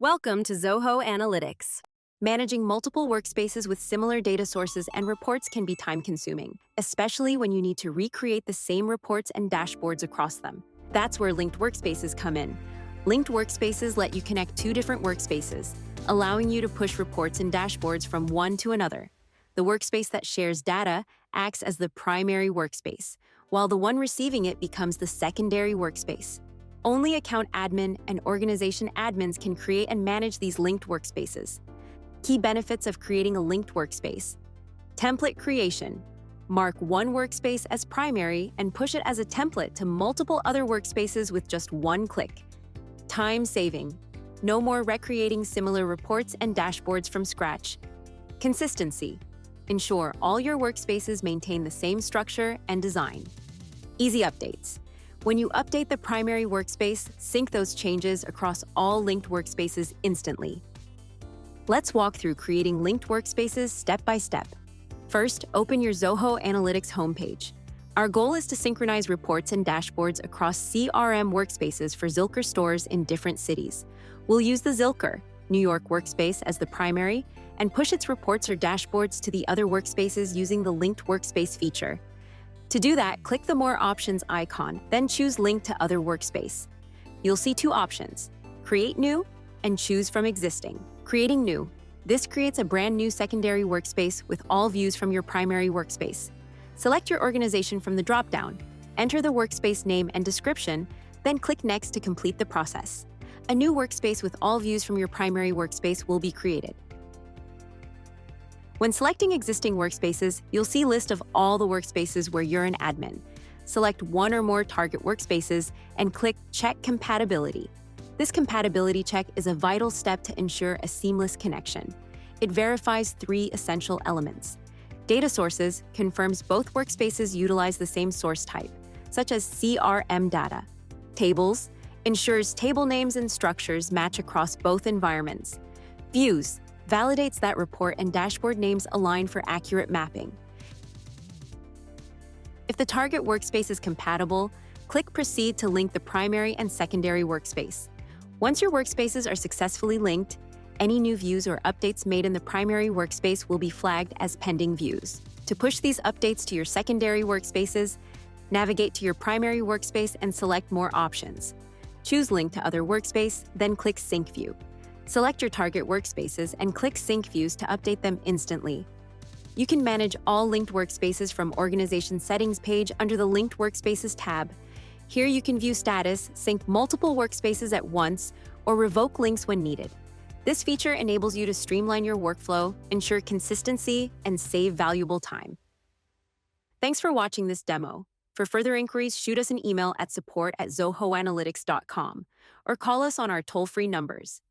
Welcome to Zoho Analytics. Managing multiple workspaces with similar data sources and reports can be time-consuming, especially when you need to recreate the same reports and dashboards across them. That's where Linked Workspaces come in. Linked Workspaces let you connect two different workspaces, allowing you to push reports and dashboards from one to another. The workspace that shares data acts as the primary workspace, while the one receiving it becomes the secondary workspace. Only account admin and organization admins can create and manage these linked workspaces. Key benefits of creating a linked workspace. Template creation. Mark one workspace as primary and push it as a template to multiple other workspaces with just one click. Time saving. No more recreating similar reports and dashboards from scratch. Consistency. Ensure all your workspaces maintain the same structure and design. Easy updates. When you update the primary workspace, sync those changes across all linked workspaces instantly. Let's walk through creating linked workspaces step by step. First, open your Zoho Analytics homepage. Our goal is to synchronize reports and dashboards across CRM workspaces for Zilker stores in different cities. We'll use the Zilker, New York workspace as the primary and push its reports or dashboards to the other workspaces using the Linked Workspace feature. To do that, click the More Options icon, then choose Link to Other Workspace. You'll see two options, Create New and Choose from Existing. Creating New. This creates a brand new secondary workspace with all views from your primary workspace. Select your organization from the dropdown, enter the workspace name and description, then click Next to complete the process. A new workspace with all views from your primary workspace will be created. When selecting existing workspaces, you'll see a list of all the workspaces where you're an admin. Select one or more target workspaces and click Check Compatibility. This compatibility check is a vital step to ensure a seamless connection. It verifies three essential elements. Data sources confirms both workspaces utilize the same source type, such as CRM data. Tables ensures table names and structures match across both environments. Views validates that report and dashboard names align for accurate mapping. If the target workspace is compatible, click Proceed to link the primary and secondary workspace. Once your workspaces are successfully linked, any new views or updates made in the primary workspace will be flagged as pending views. To push these updates to your secondary workspaces, navigate to your primary workspace and select More Options. Choose Link to Other Workspace, then click Sync View. Select your target workspaces and click Sync Views to update them instantly. You can manage all linked workspaces from Organization Settings page under the Linked Workspaces tab. Here you can view status, sync multiple workspaces at once, or revoke links when needed. This feature enables you to streamline your workflow, ensure consistency, and save valuable time. Thanks for watching this demo. For further inquiries, shoot us an email at support@zohoanalytics.com or call us on our toll-free numbers.